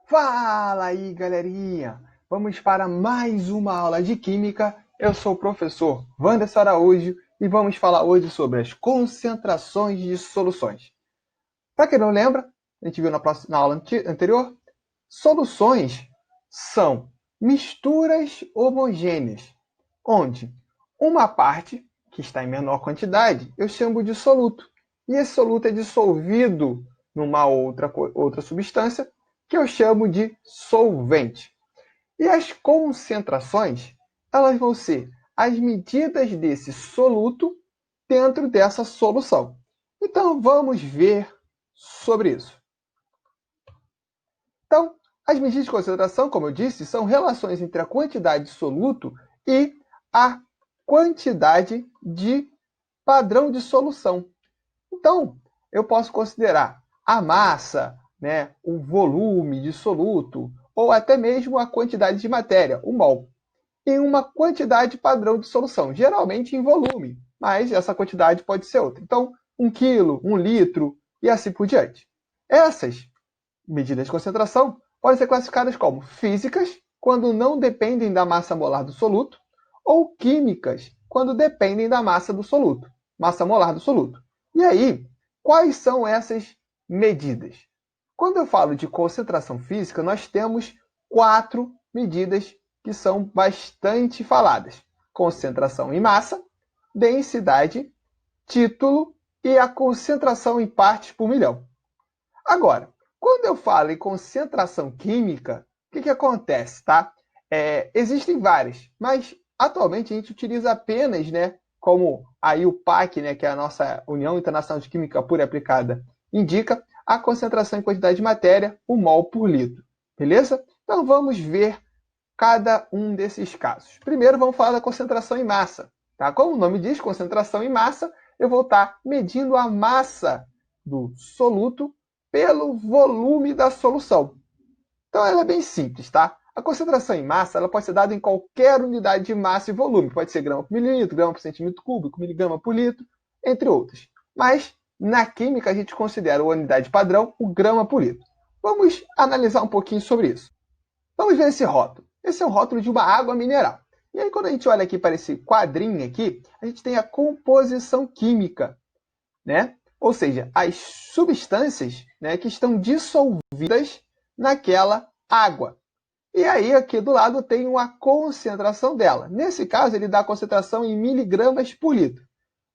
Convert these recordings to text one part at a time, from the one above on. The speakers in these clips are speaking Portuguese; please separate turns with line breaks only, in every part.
Fala aí, galerinha! Vamos para mais uma aula de Química. Eu sou o professor Wanderson Araújo e vamos falar hoje sobre as concentrações de soluções. Para quem não lembra, a gente viu na aula anterior, soluções são misturas homogêneas, onde uma parte, que está em menor quantidade, eu chamo de soluto. E esse soluto é dissolvido numa outra substância, que eu chamo de solvente. E as concentrações, elas vão ser as medidas desse soluto dentro dessa solução. Então, vamos ver sobre isso. Então, as medidas de concentração, como eu disse, são relações entre a quantidade de soluto e a quantidade de padrão de solução. Então, eu posso considerar a massa, o volume de soluto, ou até mesmo a quantidade de matéria, o mol, em uma quantidade padrão de solução, geralmente em volume, mas essa quantidade pode ser outra. Então, 1 quilo, 1 litro e assim por diante. Essas medidas de concentração podem ser classificadas como físicas, quando não dependem da massa molar do soluto, ou químicas, quando dependem da massa do soluto, massa molar do soluto. E aí, quais são essas medidas? Quando eu falo de concentração física, nós temos 4 medidas que são bastante faladas: concentração em massa, densidade, título e a concentração em partes por milhão. Agora, quando eu falo em concentração química, o que acontece, tá? Existem várias, mas atualmente a gente utiliza apenas, como aí o PAC, que é a nossa União Internacional de Química Pura e Aplicada, indica a concentração em quantidade de matéria, o mol por litro. Beleza? Então vamos ver cada um desses casos. Primeiro vamos falar da concentração em massa. Tá? Como o nome diz, concentração em massa, eu vou estar medindo a massa do soluto pelo volume da solução. Então ela é bem simples, tá? A concentração em massa ela pode ser dada em qualquer unidade de massa e volume. Pode ser grama por mililitro, grama por centímetro cúbico, miligrama por litro, entre outras. Mas na química a gente considera a unidade padrão o grama por litro. Vamos analisar um pouquinho sobre isso. Vamos ver esse rótulo. Esse é um rótulo de uma água mineral. E aí quando a gente olha aqui para esse quadrinho aqui, a gente tem a composição química, Ou seja, as substâncias, que estão dissolvidas naquela água. E aí, aqui do lado, tem uma concentração dela. Nesse caso, ele dá a concentração em miligramas por litro.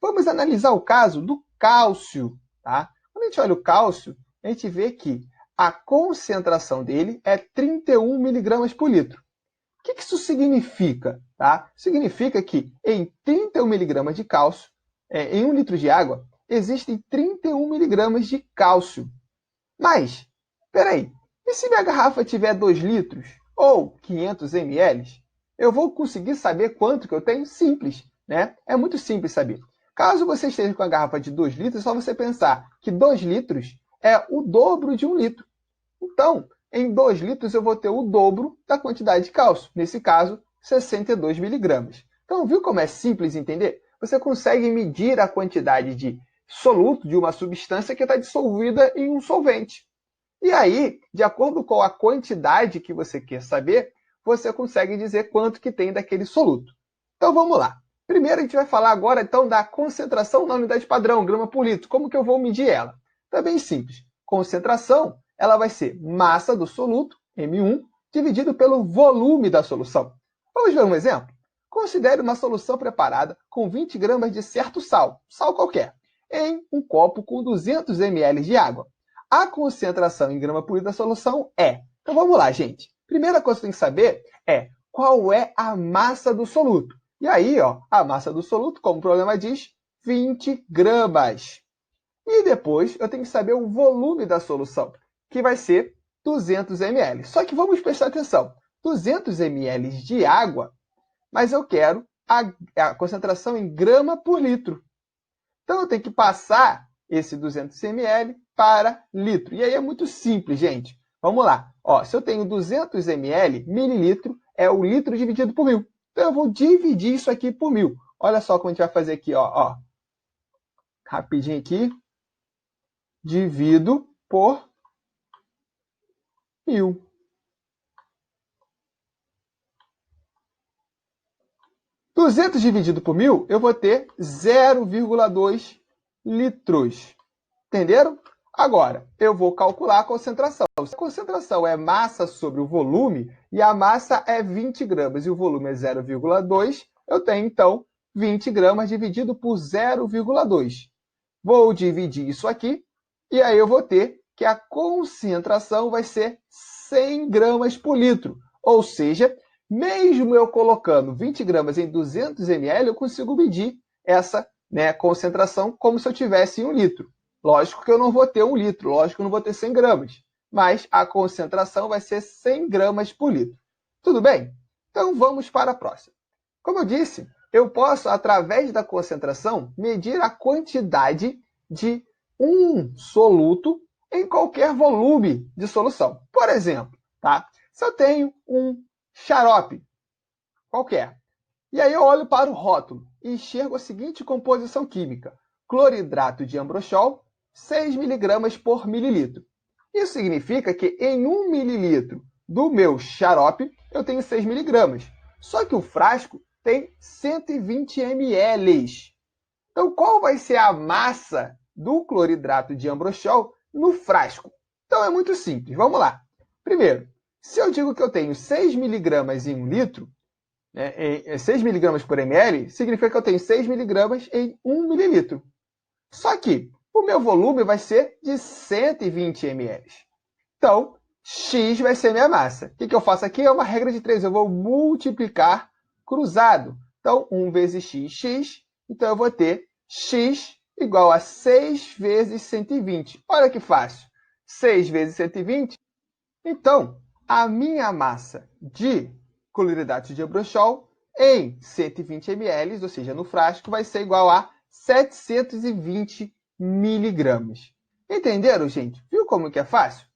Vamos analisar o caso do cálcio. Tá? Quando a gente olha o cálcio, a gente vê que a concentração dele é 31 miligramas por litro. O que isso significa? Tá? Significa que em 31 miligramas de cálcio, em 1 litro de água, existem 31 miligramas de cálcio. Mas, peraí, e se minha garrafa tiver 2 litros ou 500 ml? Eu vou conseguir saber quanto que eu tenho? Simples, É muito simples saber. Caso você esteja com a garrafa de 2 litros, é só você pensar que 2 litros é o dobro de 1 litro. Então, em 2 litros eu vou ter o dobro da quantidade de cálcio. Nesse caso, 62 miligramas. Então, viu como é simples entender? Você consegue medir a quantidade de soluto de uma substância que está dissolvida em um solvente. E aí, de acordo com a quantidade que você quer saber, você consegue dizer quanto que tem daquele soluto. Então, vamos lá. Primeiro, a gente vai falar agora, então, da concentração na unidade padrão, grama por litro. Como que eu vou medir ela? Então, é bem simples. Concentração, ela vai ser massa do soluto, M1, dividido pelo volume da solução. Vamos ver um exemplo? Considere uma solução preparada com 20 gramas de certo sal, sal qualquer, em um copo com 200 ml de água. A concentração em grama por litro da solução é... Então vamos lá, gente. Primeira coisa que tem que saber é qual é a massa do soluto. E aí, a massa do soluto, como o problema diz, 20 gramas. E depois eu tenho que saber o volume da solução, que vai ser 200 ml. Só que vamos prestar atenção. 200 ml de água, mas eu quero a concentração em grama por litro. Então eu tenho que passar esse 200 ml para litro. E aí é muito simples, gente. Vamos lá. Se eu tenho 200 ml, mililitro é o litro dividido por 1.000. Então eu vou dividir isso aqui por 1.000. Olha só como a gente vai fazer aqui, rapidinho aqui. Divido por 1.000. 200 dividido por 1.000, eu vou ter 0,2 litros. Entenderam? Agora, eu vou calcular a concentração. Se a concentração é massa sobre o volume, e a massa é 20 gramas, e o volume é 0,2, eu tenho, então, 20 gramas dividido por 0,2. Vou dividir isso aqui, e aí eu vou ter que a concentração vai ser 100 gramas por litro. Ou seja, mesmo eu colocando 20 gramas em 200 ml, eu consigo medir essa concentração como se eu tivesse em 1 litro. Lógico que eu não vou ter 1 litro, lógico que eu não vou ter 100 gramas, mas a concentração vai ser 100 gramas por litro. Tudo bem? Então, vamos para a próxima. Como eu disse, eu posso, através da concentração, medir a quantidade de um soluto em qualquer volume de solução. Por exemplo, tá? Se eu tenho um xarope qualquer, e aí eu olho para o rótulo e enxergo a seguinte composição química: cloridrato de ambroxol, 6 mg por mililitro. Isso significa que em 1 mililitro do meu xarope, eu tenho 6 mg. Só que o frasco tem 120 ml. Então, qual vai ser a massa do cloridrato de ambroxol no frasco? Então, é muito simples. Vamos lá. Primeiro, se eu digo que eu tenho 6 mg em 1 litro, 6 mg por ml, significa que eu tenho 6 mg em 1 mililitro. Só que o meu volume vai ser de 120 ml. Então, X vai ser minha massa. O que eu faço aqui? É uma regra de 3. Eu vou multiplicar cruzado. Então, 1 vezes X, X. Então, eu vou ter X igual a 6 vezes 120. Olha que fácil. 6 vezes 120. Então, a minha massa de cloridrato de ambroxol em 120 ml, ou seja, no frasco, vai ser igual a 720 miligramas. Entenderam, gente? Viu como que é fácil?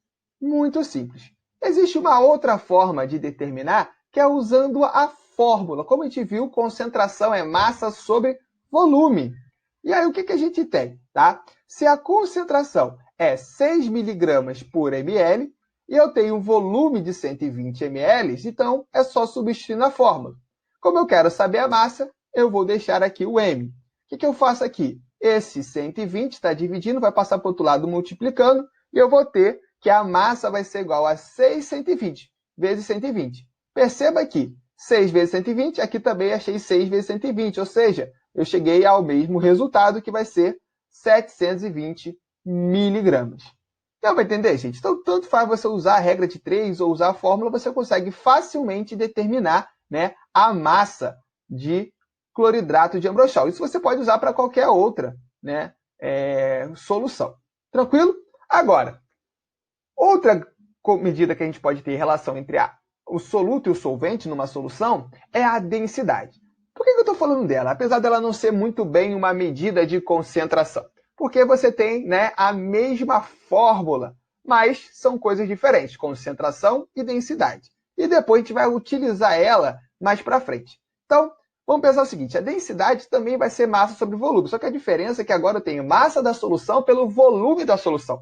Muito simples. Existe uma outra forma de determinar, que é usando a fórmula. Como a gente viu, concentração é massa sobre volume. E aí, o que a gente tem? Tá? Se a concentração é 6 miligramas por ml, e eu tenho um volume de 120 ml, então é só substituir na fórmula. Como eu quero saber a massa, eu vou deixar aqui o M. O que eu faço aqui? Esse 120 está dividindo, vai passar para o outro lado multiplicando, e eu vou ter que a massa vai ser igual a 6 120 vezes 120. Perceba que 6 vezes 120, aqui também achei 6 vezes 120, ou seja, eu cheguei ao mesmo resultado, que vai ser 720 miligramas. Deu para entender, gente? Então, tanto faz você usar a regra de 3 ou usar a fórmula, você consegue facilmente determinar a massa de cloridrato de ambroxol. Isso você pode usar para qualquer outra solução. Tranquilo? Agora, outra medida que a gente pode ter em relação entre o soluto e o solvente numa solução é a densidade. Por que eu estou falando dela? Apesar dela não ser muito bem uma medida de concentração. Porque você tem a mesma fórmula, mas são coisas diferentes, concentração e densidade. E depois a gente vai utilizar ela mais para frente. Então, vamos pensar o seguinte: a densidade também vai ser massa sobre volume, só que a diferença é que agora eu tenho massa da solução pelo volume da solução.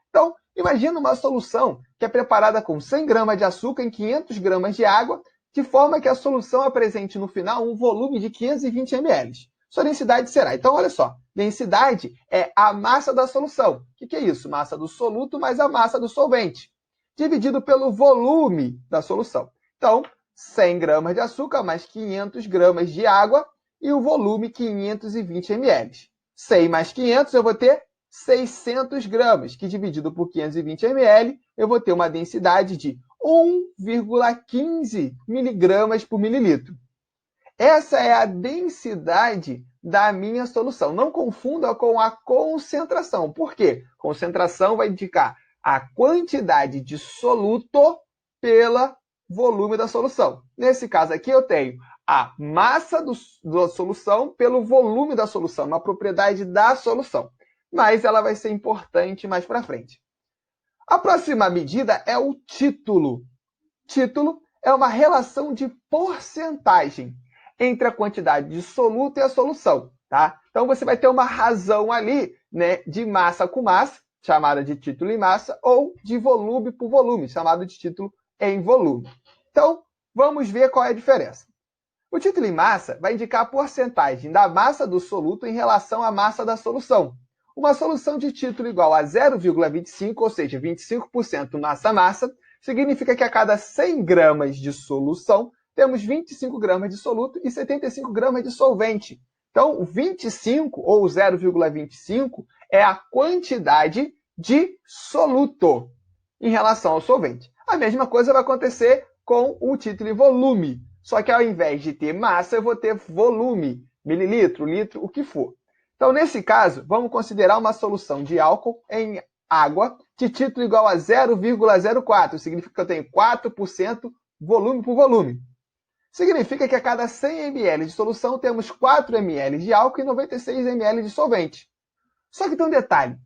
Então, imagina uma solução que é preparada com 100 gramas de açúcar em 500 gramas de água, de forma que a solução apresente no final um volume de 520 ml. Sua densidade será. Então, olha só, densidade é a massa da solução. O que é isso? Massa do soluto mais a massa do solvente, dividido pelo volume da solução. Então, 100 gramas de açúcar mais 500 gramas de água e o volume 520 ml. 100 mais 500, eu vou ter 600 gramas, que dividido por 520 ml, eu vou ter uma densidade de 1,15 miligramas por mililitro. Essa é a densidade da minha solução. Não confunda com a concentração. Por quê? Concentração vai indicar a quantidade de soluto pelo volume da solução. Nesse caso aqui, eu tenho a massa da solução pelo volume da solução, uma propriedade da solução. Mas ela vai ser importante mais para frente. A próxima medida é o título. Título é uma relação de porcentagem entre a quantidade de soluto e a solução. Tá? Então, você vai ter uma razão ali de massa com massa, chamada de título em massa, ou de volume por volume, chamado de título em volume. Então, vamos ver qual é a diferença. O título em massa vai indicar a porcentagem da massa do soluto em relação à massa da solução. Uma solução de título igual a 0,25, ou seja, 25% massa-massa, significa que a cada 100 gramas de solução, temos 25 gramas de soluto e 75 gramas de solvente. Então, o 25, ou 0,25, é a quantidade de soluto em relação ao solvente. A mesma coisa vai acontecer com o título em volume. Só que ao invés de ter massa, eu vou ter volume, mililitro, litro, o que for. Então, nesse caso, vamos considerar uma solução de álcool em água de título igual a 0,04. Significa que eu tenho 4% volume por volume. Significa que a cada 100 ml de solução temos 4 ml de álcool e 96 ml de solvente. Só que tem um detalhe,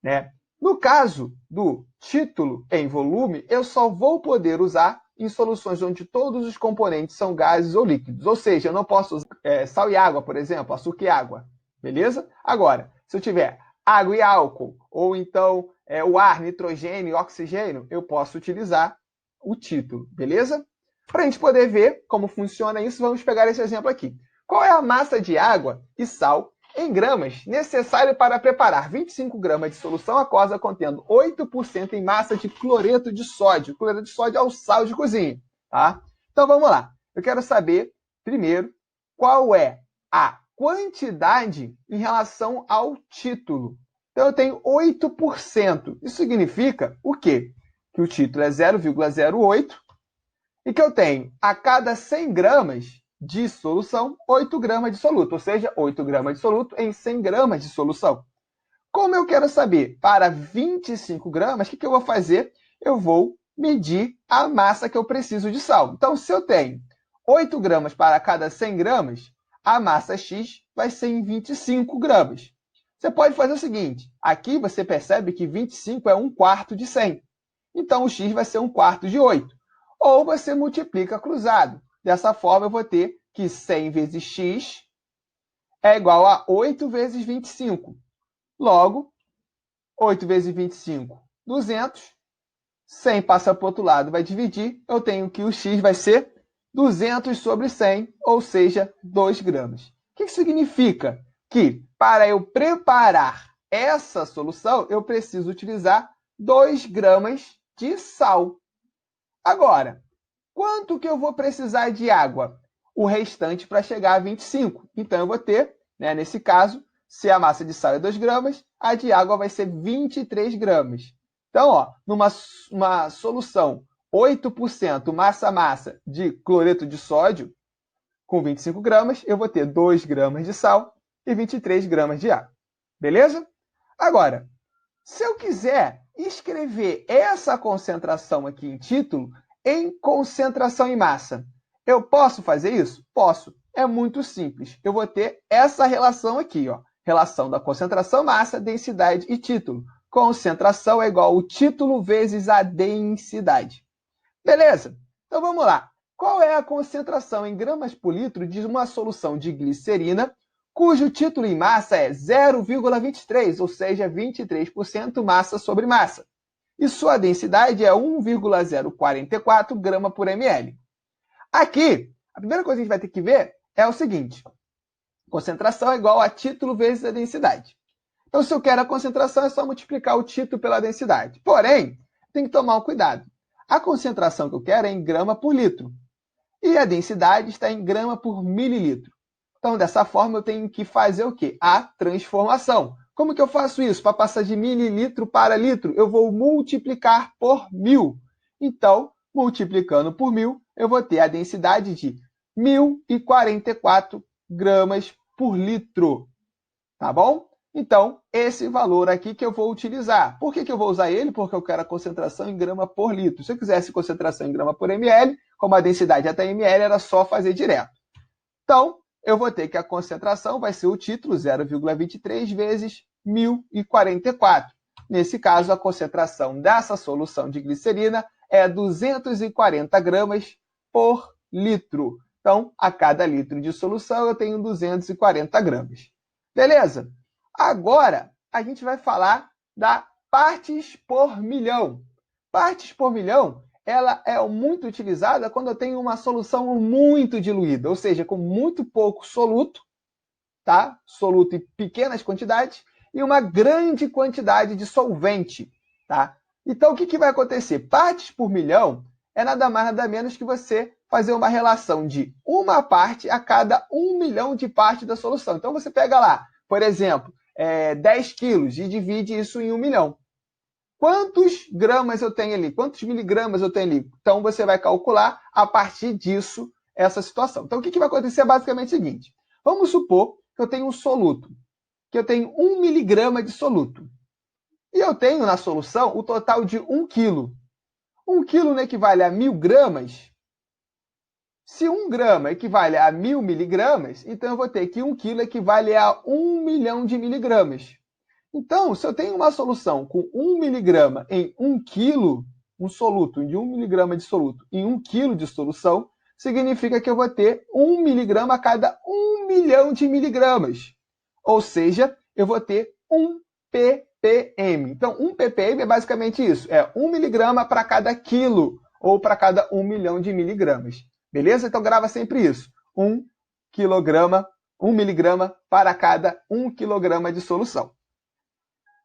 né? No caso do título em volume, eu só vou poder usar em soluções onde todos os componentes são gases ou líquidos. Ou seja, eu não posso usar sal e água, por exemplo, açúcar e água. Beleza? Agora, se eu tiver água e álcool, ou então o ar, nitrogênio e oxigênio, eu posso utilizar o título. Beleza? Para a gente poder ver como funciona isso, vamos pegar esse exemplo aqui. Qual é a massa de água e sal em gramas necessário para preparar 25 gramas de solução aquosa contendo 8% em massa de cloreto de sódio. Cloreto de sódio é o sal de cozinha. Tá? Então vamos lá. Eu quero saber, primeiro, qual é a quantidade em relação ao título. Então eu tenho 8%. Isso significa o quê? Que o título é 0,08 e que eu tenho a cada 100 gramas de solução, 8 gramas de soluto, ou seja, 8 gramas de soluto em 100 gramas de solução. Como eu quero saber para 25 gramas, o que eu vou fazer? Eu vou medir a massa que eu preciso de sal. Então, se eu tenho 8 gramas para cada 100 gramas, a massa X vai ser em 25 gramas. Você pode fazer o seguinte, aqui você percebe que 25 é 1/4 de 100. Então, o X vai ser 1/4 de 8. Ou você multiplica cruzado. Dessa forma, eu vou ter que 100 vezes x é igual a 8 vezes 25. Logo, 8 vezes 25, 200. 100 passa para o outro lado, vai dividir. Eu tenho que o x vai ser 200 sobre 100, ou seja, 2 gramas. O que significa? Que para eu preparar essa solução, eu preciso utilizar 2 gramas de sal. Agora, quanto que eu vou precisar de água? O restante para chegar a 25. Então, eu vou ter, nesse caso, se a massa de sal é 2 gramas, a de água vai ser 23 gramas. Então, numa solução 8% massa-massa de cloreto de sódio, com 25 gramas, eu vou ter 2 gramas de sal e 23 gramas de água. Beleza? Agora, se eu quiser escrever essa concentração aqui em título, em concentração em massa, eu posso fazer isso? Posso. É muito simples. Eu vou ter essa relação aqui, ó. Relação da concentração, massa, densidade e título. Concentração é igual ao título vezes a densidade. Beleza? Então vamos lá. Qual é a concentração em gramas por litro de uma solução de glicerina cujo título em massa é 0,23, ou seja, 23% massa sobre massa? E sua densidade é 1,044 grama por ml. Aqui, a primeira coisa que a gente vai ter que ver é o seguinte. Concentração é igual a título vezes a densidade. Então, se eu quero a concentração, é só multiplicar o título pela densidade. Porém, tem que tomar um cuidado. A concentração que eu quero é em grama por litro. E a densidade está em grama por mililitro. Então, dessa forma, eu tenho que fazer o quê? A transformação. Como que eu faço isso? Para passar de mililitro para litro, eu vou multiplicar por 1000. Então, multiplicando por 1000, eu vou ter a densidade de 1044 gramas por litro. Tá bom? Então, esse valor aqui que eu vou utilizar. Por que eu vou usar ele? Porque eu quero a concentração em grama por litro. Se eu quisesse concentração em grama por ml, como a densidade é até ml, era só fazer direto. Então, eu vou ter que a concentração vai ser o título 0,23 vezes 1044. Nesse caso, a concentração dessa solução de glicerina é 240 gramas por litro. Então, a cada litro de solução, eu tenho 240 gramas. Beleza? Agora, a gente vai falar da partes por milhão. Partes por milhão ela é muito utilizada quando eu tenho uma solução muito diluída, ou seja, com muito pouco soluto, tá? Soluto em pequenas quantidades, e uma grande quantidade de solvente, tá? Então, o que vai acontecer? Partes por milhão é nada mais, nada menos que você fazer uma relação de uma parte a cada 1 milhão de partes da solução. Então, você pega lá, por exemplo, 10 quilos e divide isso em 1 milhão. Quantos gramas eu tenho ali? Quantos miligramas eu tenho ali? Então, você vai calcular a partir disso essa situação. Então, o que vai acontecer é basicamente o seguinte. Vamos supor que eu tenho um soluto, que eu tenho 1 miligrama de soluto. E eu tenho na solução o total de 1 quilo. 1 quilo não equivale a 1.000 gramas? Se 1 grama equivale a 1.000 miligramas, então eu vou ter que 1 quilo equivale a 1 milhão de miligramas. Então, se eu tenho uma solução com 1 miligrama em 1 quilo, um soluto de 1 miligrama de soluto em 1 quilo de solução, significa que eu vou ter 1 miligrama a cada 1 milhão de miligramas. Ou seja, eu vou ter 1 ppm. Então, 1 ppm é basicamente isso. É 1 miligrama para cada quilo ou para cada 1 milhão de miligramas. Beleza? Então, grava sempre isso. 1 quilograma, 1 miligrama para cada 1 quilograma de solução.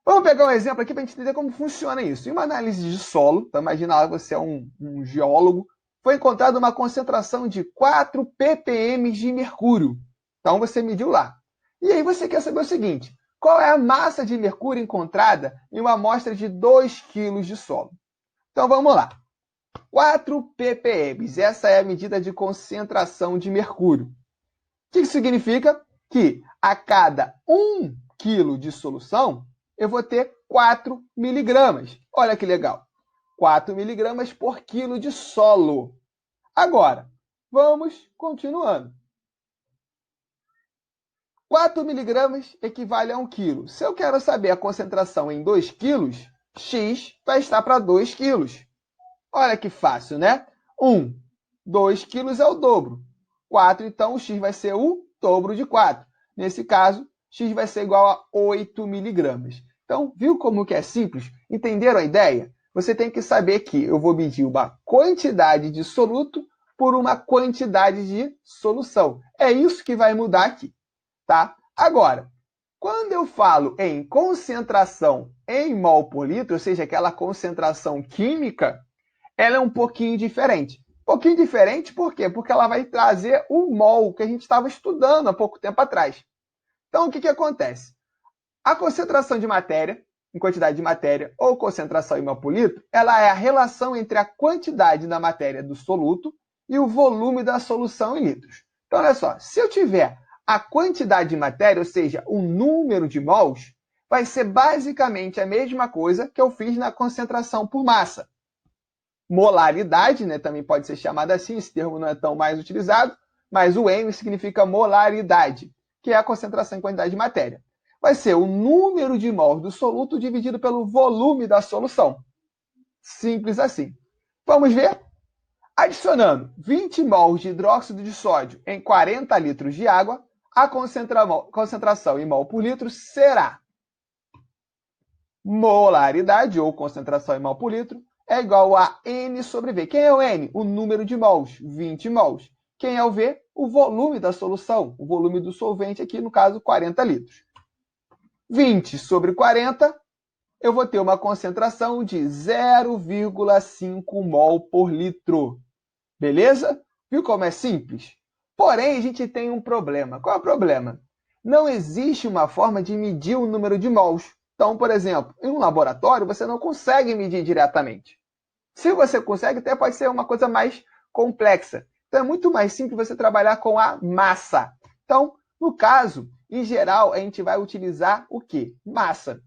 Vamos pegar um exemplo aqui para a gente entender como funciona isso. Em uma análise de solo, então imagina lá que você é um geólogo, foi encontrada uma concentração de 4 ppm de mercúrio. Então você mediu lá. E aí você quer saber o seguinte, qual é a massa de mercúrio encontrada em uma amostra de 2 kg de solo? Então vamos lá. 4 ppm, essa é a medida de concentração de mercúrio. O que significa? Que a cada 1 kg de solução, eu vou ter 4 miligramas. Olha que legal. 4 miligramas por quilo de solo. Agora, vamos continuando. 4 miligramas equivale a 1 quilo. Se eu quero saber a concentração em 2 quilos, X vai estar para 2 quilos. Olha que fácil, né? 2 quilos é o dobro. 4, então, o X vai ser o dobro de 4. Nesse caso, X vai ser igual a 8 miligramas. Então, viu como que é simples? Entenderam a ideia? Você tem que saber que eu vou medir uma quantidade de soluto por uma quantidade de solução. É isso que vai mudar aqui, tá? Agora, quando eu falo em concentração em mol por litro, ou seja, aquela concentração química, ela é um pouquinho diferente. Um pouquinho diferente por quê? Porque ela vai trazer o mol que a gente estava estudando há pouco tempo atrás. Então, o que acontece? A concentração de matéria, em quantidade de matéria, ou concentração em mol por litro, ela é a relação entre a quantidade da matéria do soluto e o volume da solução em litros. Então, olha só, se eu tiver a quantidade de matéria, ou seja, o número de mols, vai ser basicamente a mesma coisa que eu fiz na concentração por massa. Molaridade, né, também pode ser chamada assim, esse termo não é tão mais utilizado, mas o M significa molaridade, que é a concentração em quantidade de matéria. Vai ser o número de mols do soluto dividido pelo volume da solução. Simples assim. Vamos ver? Adicionando 20 mols de hidróxido de sódio em 40 litros de água, a concentração em mol por litro será molaridade, ou concentração em mol por litro, é igual a N sobre V. Quem é o N? O número de mols, 20 mols. Quem é o V? O volume da solução, o volume do solvente aqui, no caso, 40 litros. 20 sobre 40, eu vou ter uma concentração de 0,5 mol por litro. Beleza? Viu como é simples? Porém, a gente tem um problema. Qual é o problema? Não existe uma forma de medir o número de mols. Então, por exemplo, em um laboratório, você não consegue medir diretamente. Se você consegue, até pode ser uma coisa mais complexa. Então, é muito mais simples você trabalhar com a massa. Então, no caso, em geral, a gente vai utilizar o quê? Massa.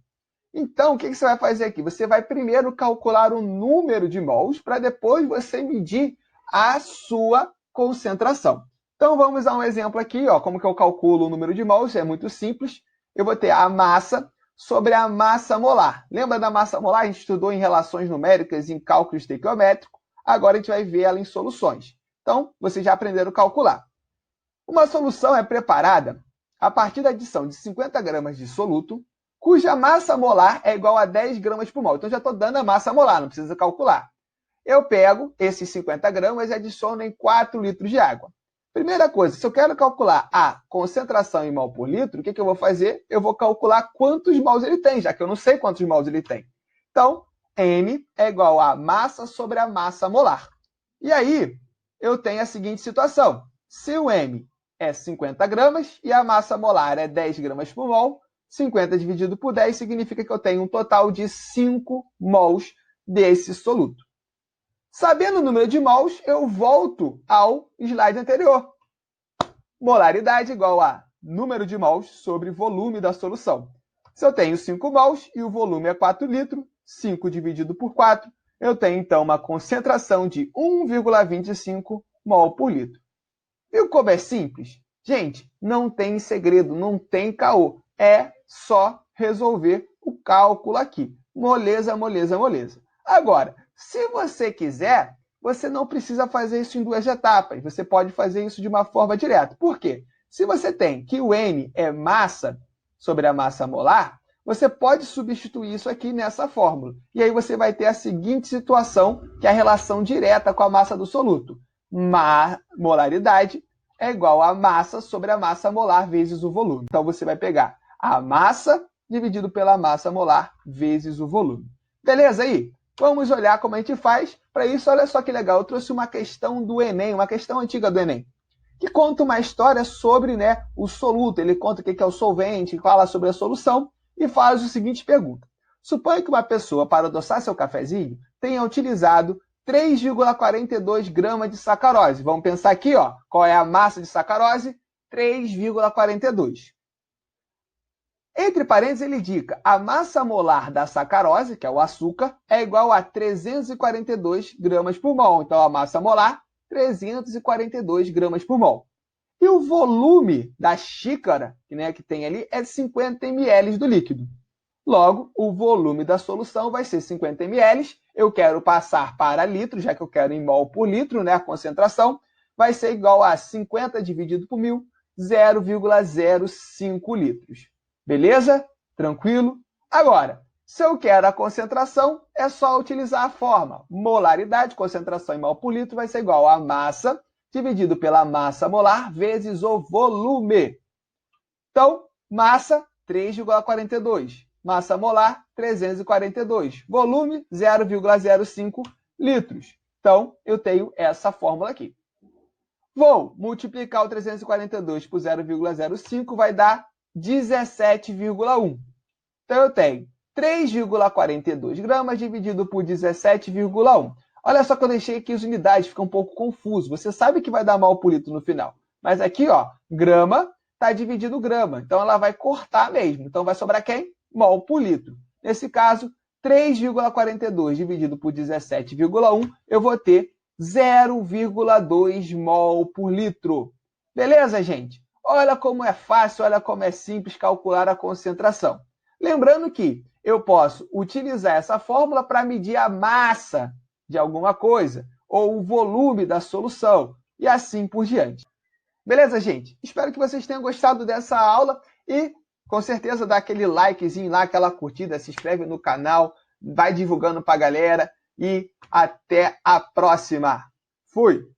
Então, o que você vai fazer aqui? Você vai primeiro calcular o número de mols para depois você medir a sua concentração. Então, vamos a um exemplo aqui, ó, como que eu calculo o número de mols, é muito simples. Eu vou ter a massa sobre a massa molar. Lembra da massa molar? A gente estudou em relações numéricas, em cálculo estequiométrico. Agora a gente vai ver ela em soluções. Então, vocês já aprenderam a calcular. Uma solução é preparada a partir da adição de 50 gramas de soluto, cuja massa molar é igual a 10 gramas por mol. Então, já estou dando a massa molar, não precisa calcular. Eu pego esses 50 gramas e adiciono em 4 litros de água. Primeira coisa, se eu quero calcular a concentração em mol por litro, o que eu vou fazer? Eu vou calcular quantos mols ele tem, já que eu não sei quantos mols ele tem. Então, M é igual a massa sobre a massa molar. E aí, eu tenho a seguinte situação. Se o M é 50 gramas e a massa molar é 10 gramas por mol, 50 dividido por 10 significa que eu tenho um total de 5 mols desse soluto. Sabendo o número de mols, eu volto ao slide anterior. Molaridade igual a número de mols sobre volume da solução. Se eu tenho 5 mols e o volume é 4 litros, 5 dividido por 4, eu tenho, então, uma concentração de 1,25 mol por litro. Viu como é simples? Gente, não tem segredo, não tem caô. É só resolver o cálculo aqui. Moleza, moleza, moleza. Agora, se você quiser, você não precisa fazer isso em 2 etapas. Você pode fazer isso de uma forma direta. Por quê? Se você tem que o M é massa sobre a massa molar, você pode substituir isso aqui nessa fórmula. E aí você vai ter a seguinte situação, que é a relação direta com a massa do soluto. Molaridade é igual a massa sobre a massa molar vezes o volume. Então, você vai pegar a massa dividido pela massa molar vezes o volume. Beleza aí? Vamos olhar como a gente faz. Para isso, olha só que legal, eu trouxe uma questão do Enem, uma questão antiga do Enem, que conta uma história sobre, o soluto. Ele conta o que é o solvente, fala sobre a solução e faz o seguinte pergunta. Suponha que uma pessoa, para adoçar seu cafezinho, tenha utilizado 3,42 gramas de sacarose. Vamos pensar aqui, qual é a massa de sacarose? 3,42. Entre parênteses, ele indica a massa molar da sacarose, que é o açúcar, é igual a 342 gramas por mol. Então, a massa molar, 342 gramas por mol. E o volume da xícara, que tem ali, é 50 ml do líquido. Logo, o volume da solução vai ser 50 ml. Eu quero passar para litro, já que eu quero em mol por litro, a concentração, vai ser igual a 50 dividido por 1.000, 0,05 litros. Beleza? Tranquilo? Agora, se eu quero a concentração, é só utilizar a forma. Molaridade, concentração em mol por litro, vai ser igual a massa dividido pela massa molar vezes o volume. Então, massa, 3,42. Massa molar, 342. Volume, 0,05 litros. Então, eu tenho essa fórmula aqui. Vou multiplicar o 342 por 0,05, vai dar 17,1. Então, eu tenho 3,42 gramas dividido por 17,1. Olha só que eu deixei aqui as unidades, fica um pouco confuso. Você sabe que vai dar mol por litro no final. Mas aqui, grama está dividido grama. Então, ela vai cortar mesmo. Então, vai sobrar quem? Mol por litro. Nesse caso, 3,42 dividido por 17,1, eu vou ter 0,2 mol por litro. Beleza, gente? Olha como é fácil, olha como é simples calcular a concentração. Lembrando que eu posso utilizar essa fórmula para medir a massa de alguma coisa, ou o volume da solução, e assim por diante. Beleza, gente? Espero que vocês tenham gostado dessa aula e, com certeza, dá aquele likezinho lá, aquela curtida, se inscreve no canal, vai divulgando para a galera e até a próxima. Fui!